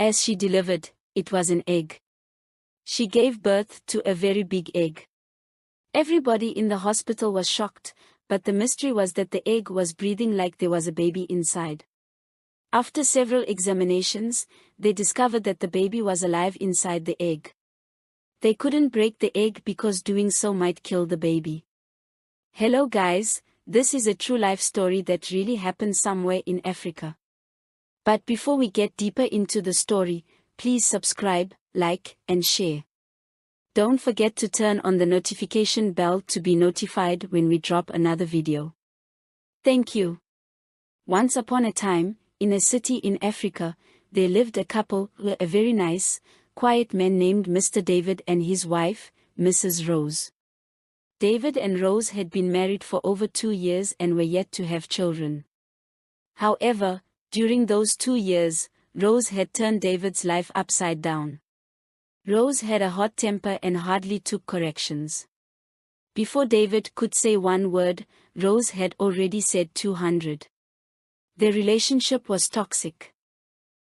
As she delivered, it was an egg. She gave birth to a very big egg. Everybody in the hospital was shocked, but the mystery was that the egg was breathing like there was a baby inside. After several examinations, they discovered that the baby was alive inside the egg. They couldn't break the egg because doing so might kill the baby. Hello guys, this is a true life story that really happened somewhere in Africa. But before we get deeper into the story, please subscribe, like, and share. Don't forget to turn on the notification bell to be notified when we drop another video. Thank you. Once upon a time, in a city in Africa, there lived a couple, a very nice, quiet man named Mr. David and his wife, Mrs. Rose. David and Rose had been married for over 2 years and were yet to have children. However, during those 2 years, Rose had turned David's life upside down. Rose had a hot temper and hardly took corrections. Before David could say one word, Rose had already said 200. Their relationship was toxic.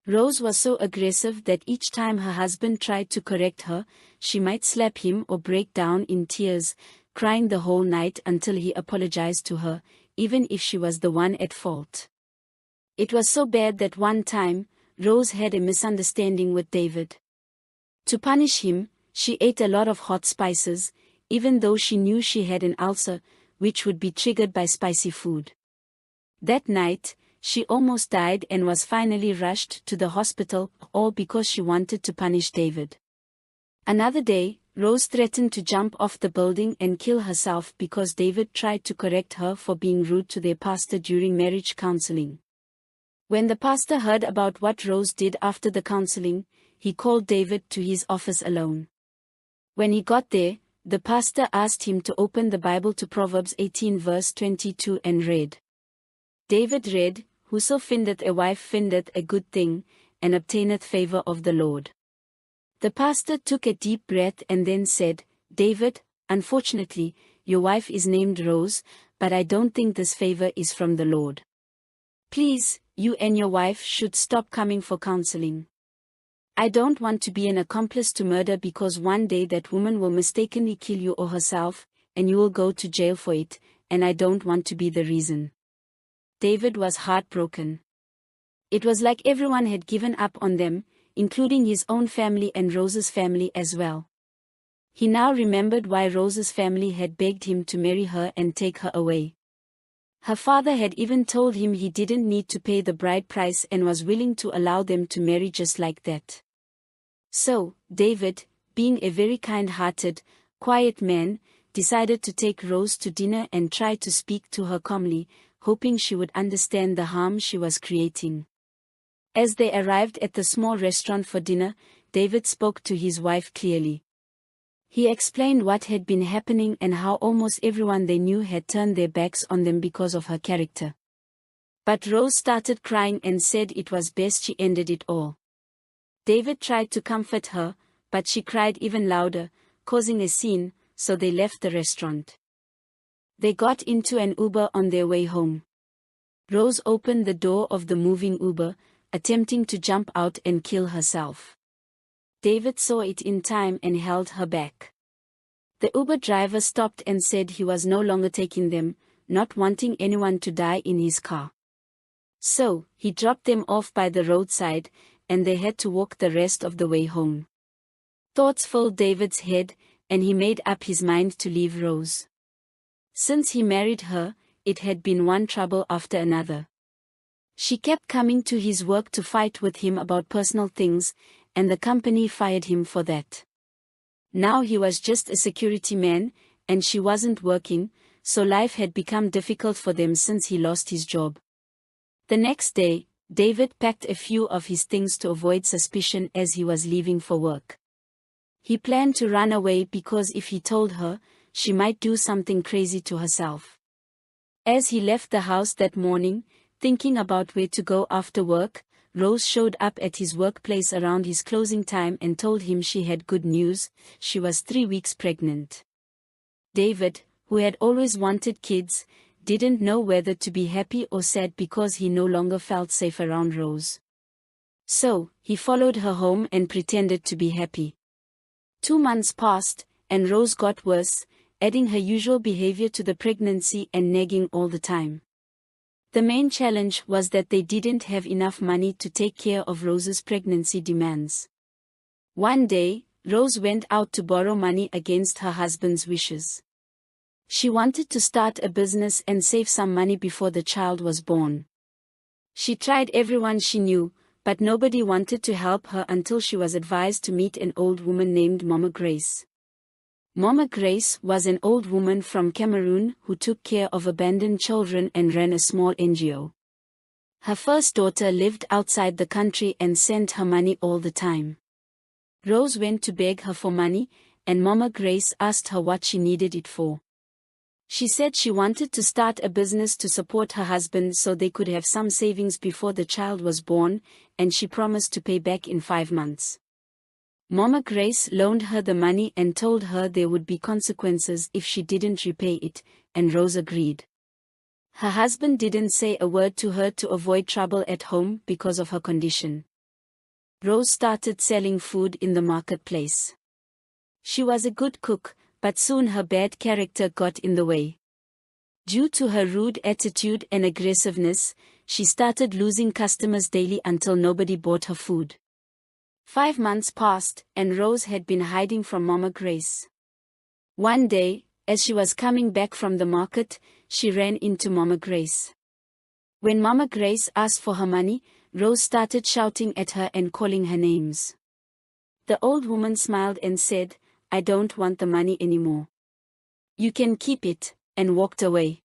Rose was so aggressive that each time her husband tried to correct her, she might slap him or break down in tears, crying the whole night until he apologized to her, even if she was the one at fault. It was so bad that one time, Rose had a misunderstanding with David. To punish him, she ate a lot of hot spices, even though she knew she had an ulcer, which would be triggered by spicy food. That night, she almost died and was finally rushed to the hospital, all because she wanted to punish David. Another day, Rose threatened to jump off the building and kill herself because David tried to correct her for being rude to their pastor during marriage counseling. When the pastor heard about what Rose did after the counseling, he called David to his office alone. When he got there, the pastor asked him to open the Bible to Proverbs 18 verse 22 and read. David read, "Whoso findeth a wife findeth a good thing, and obtaineth favor of the Lord." The pastor took a deep breath and then said, "David, unfortunately, your wife is named Rose, but I don't think this favor is from the Lord. Please, you and your wife should stop coming for counseling. I don't want to be an accomplice to murder because one day that woman will mistakenly kill you or herself, and you will go to jail for it, and I don't want to be the reason." David was heartbroken. It was like everyone had given up on them, including his own family and Rose's family as well. He now remembered why Rose's family had begged him to marry her and take her away. Her father had even told him he didn't need to pay the bride price and was willing to allow them to marry just like that. So, David, being a very kind-hearted, quiet man, decided to take Rose to dinner and try to speak to her calmly, hoping she would understand the harm she was creating. As they arrived at the small restaurant for dinner, David spoke to his wife clearly. He explained what had been happening and how almost everyone they knew had turned their backs on them because of her character. But Rose started crying and said it was best she ended it all. David tried to comfort her, but she cried even louder, causing a scene, so they left the restaurant. They got into an Uber on their way home. Rose opened the door of the moving Uber, attempting to jump out and kill herself. David saw it in time and held her back. The Uber driver stopped and said he was no longer taking them, not wanting anyone to die in his car. So, he dropped them off by the roadside, and they had to walk the rest of the way home. Thoughts filled David's head, and he made up his mind to leave Rose. Since he married her, it had been one trouble after another. She kept coming to his work to fight with him about personal things, and the company fired him for that. Now he was just a security man, and she wasn't working, so life had become difficult for them since he lost his job. The next day, David packed a few of his things to avoid suspicion as he was leaving for work. He planned to run away because if he told her, she might do something crazy to herself. As he left the house that morning, thinking about where to go after work, Rose showed up at his workplace around his closing time and told him she had good news: she was 3 weeks pregnant. David, who had always wanted kids, didn't know whether to be happy or sad because he no longer felt safe around Rose. So, he followed her home and pretended to be happy. 2 months passed, and Rose got worse, adding her usual behavior to the pregnancy and nagging all the time. The main challenge was that they didn't have enough money to take care of Rose's pregnancy demands. One day, Rose went out to borrow money against her husband's wishes. She wanted to start a business and save some money before the child was born. She tried everyone she knew, but nobody wanted to help her until she was advised to meet an old woman named Mama Grace. Mama Grace was an old woman from Cameroon who took care of abandoned children and ran a small NGO. Her first daughter lived outside the country and sent her money all the time. Rose went to beg her for money, and Mama Grace asked her what she needed it for. She said she wanted to start a business to support her husband so they could have some savings before the child was born, and she promised to pay back in 5 months. Mama Grace loaned her the money and told her there would be consequences if she didn't repay it, and Rose agreed. Her husband didn't say a word to her to avoid trouble at home because of her condition. Rose started selling food in the marketplace. She was a good cook, but soon her bad character got in the way. Due to her rude attitude and aggressiveness, she started losing customers daily until nobody bought her food. 5 months passed, and Rose had been hiding from Mama Grace. One day, as she was coming back from the market, she ran into Mama Grace. When Mama Grace asked for her money, Rose started shouting at her and calling her names. The old woman smiled and said, "I don't want the money anymore. You can keep it," and walked away.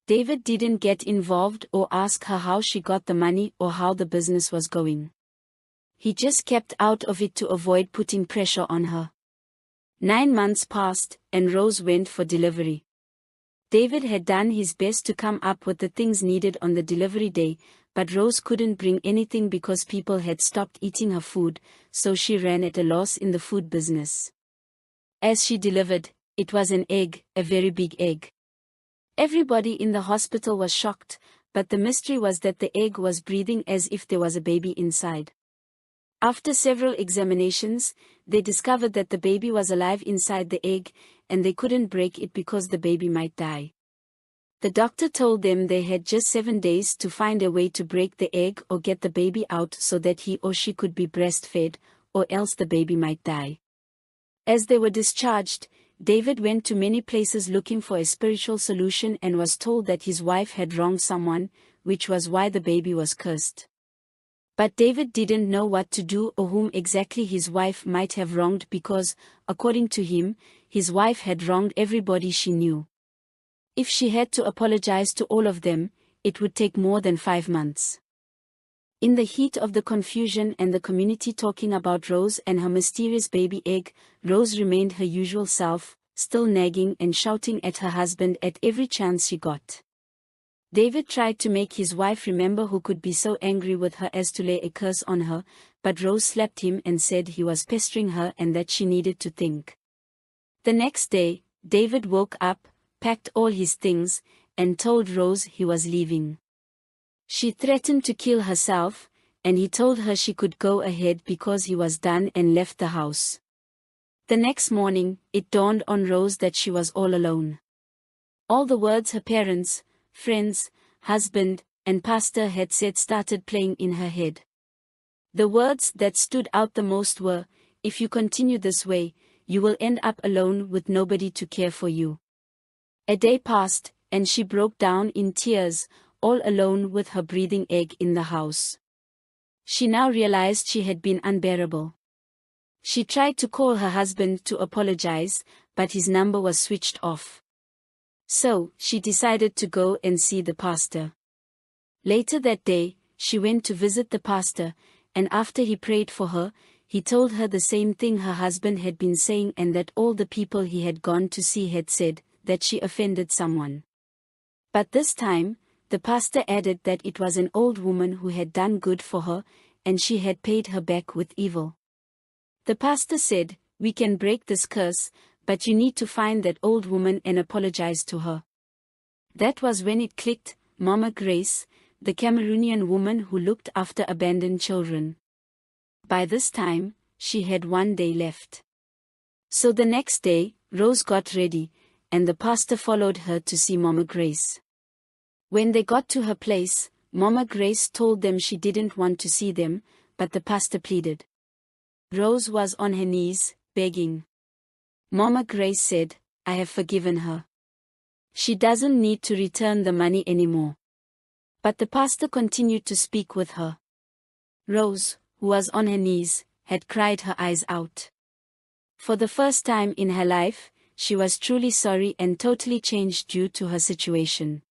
David didn't get involved or ask her how she got the money or how the business was going. He just kept out of it to avoid putting pressure on her. 9 months passed, and Rose went for delivery. David had done his best to come up with the things needed on the delivery day, but Rose couldn't bring anything because people had stopped eating her food, so she ran at a loss in the food business. As she delivered, it was an egg, a very big egg. Everybody in the hospital was shocked, but the mystery was that the egg was breathing as if there was a baby inside. After several examinations, they discovered that the baby was alive inside the egg, and they couldn't break it because the baby might die. The doctor told them they had just 7 days to find a way to break the egg or get the baby out so that he or she could be breastfed, or else the baby might die. As they were discharged, David went to many places looking for a spiritual solution and was told that his wife had wronged someone, which was why the baby was cursed. But David didn't know what to do or whom exactly his wife might have wronged because, according to him, his wife had wronged everybody she knew. If she had to apologize to all of them, it would take more than 5 months. In the heat of the confusion and the community talking about Rose and her mysterious baby egg, Rose remained her usual self, still nagging and shouting at her husband at every chance she got. David tried to make his wife remember who could be so angry with her as to lay a curse on her, but Rose slapped him and said he was pestering her and that she needed to think. The next day, David woke up, packed all his things, and told Rose he was leaving. She threatened to kill herself, and he told her she could go ahead because he was done and left the house. The next morning, it dawned on Rose that she was all alone. All the words her parents, friends, husband, and pastor had said started playing in her head. The words that stood out the most were, "If you continue this way, you will end up alone with nobody to care for you." A day passed, and she broke down in tears, all alone with her breathing egg in the house. She now realized she had been unbearable. She tried to call her husband to apologize, but his number was switched off. So, she decided to go and see the pastor. Later that day, she went to visit the pastor, and after he prayed for her, he told her the same thing her husband had been saying and that all the people he had gone to see had said, that she offended someone. But this time, the pastor added that it was an old woman who had done good for her, and she had paid her back with evil. The pastor said, "We can break this curse, but you need to find that old woman and apologize to her." That was when it clicked. Mama Grace, the Cameroonian woman who looked after abandoned children. By this time, she had 1 day left. So the next day, Rose got ready, and the pastor followed her to see Mama Grace. When they got to her place, Mama Grace told them she didn't want to see them, but the pastor pleaded. Rose was on her knees, begging. Mama Grace said, "I have forgiven her. She doesn't need to return the money anymore." But the pastor continued to speak with her. Rose, who was on her knees, had cried her eyes out. For the first time in her life, she was truly sorry and totally changed due to her situation.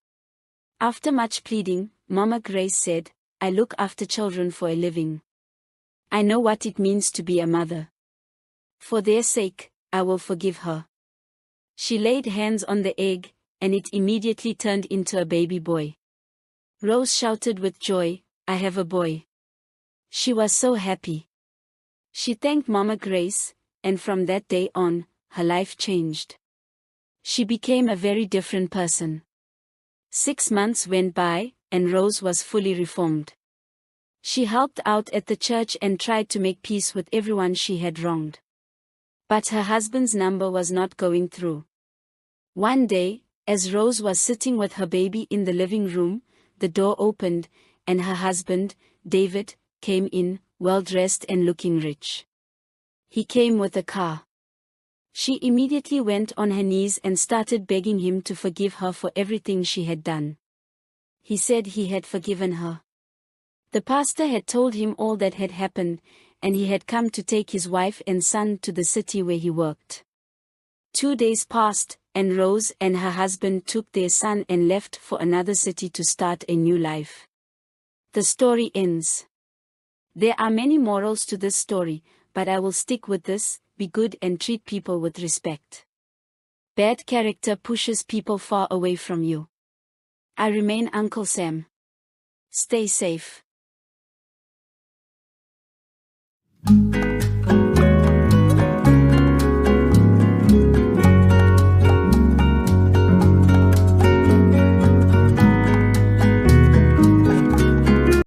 After much pleading, Mama Grace said, "I look after children for a living. I know what it means to be a mother. For their sake, I will forgive her." She laid hands on the egg, and it immediately turned into a baby boy. Rose shouted with joy, "I have a boy." She was so happy. She thanked Mama Grace, and from that day on, her life changed. She became a very different person. 6 months went by, and Rose was fully reformed. She helped out at the church and tried to make peace with everyone she had wronged. But her husband's number was not going through. One day, as Rose was sitting with her baby in the living room, the door opened, and her husband, David, came in, well-dressed and looking rich. He came with a car. She immediately went on her knees and started begging him to forgive her for everything she had done. He said he had forgiven her. The pastor had told him all that had happened, and he had come to take his wife and son to the city where he worked. 2 days passed, and Rose and her husband took their son and left for another city to start a new life. The story ends. There are many morals to this story, but I will stick with this: be good and treat people with respect. Bad character pushes people far away from you. I remain Uncle Sam. Stay safe.